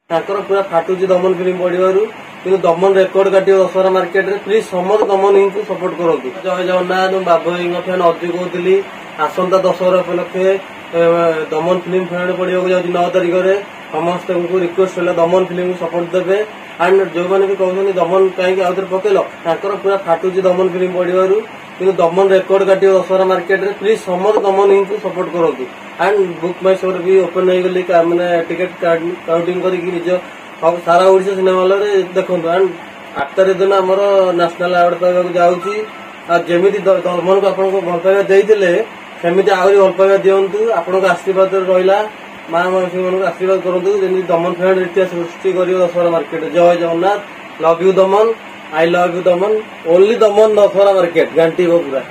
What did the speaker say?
पूरा फाटुची दमन फिल्म पड़ू कि दमन रेकर्ड काट दशहरा मार्केट में प्लीज समस्त दमन हिं को सपोर्ट करूँ। जय जगन्नाथ बाबू भाई फैन अर्जु कहती आसंता दशहरा उपलक्षे दमन फिल्म फेण पड़ा जाऊँगी 9 तारिख में समस्त को रिक्वेस्ट है दमन फिल्म को सपोर्ट देवे। एंड जो मैंने भी कहते दमन कहीं आउे पकेल पूरा फाटुची दमन फिल्म पड़ू कि दमन रेकर्ड काट दशहरा मार्केट में प्लीज समस्त दमन हिं को सपोर्ट करूँ। एंड बुक माई शो भी ओपन हो गली मैंने टिकेट काउंटिंग कर सारा ओडिशा सिनेमा हल देखो। एंड 8 तारिख दिन आम नेशनल अवार्ड पाइबा जाऊँगी जमी दमन को आपको भल पाइबा देते सेमती आहरी भल पाइबा दिंतु आपको आशीर्वाद रहा माँ मौसी मान आशीर्वाद करूँ जमी दमन फैन इतिहास सृष्टि कर दशहरा मार्केट। जय Jagannath love you Daman I love you Daman only Daman Dussehra market गांटी पूरा।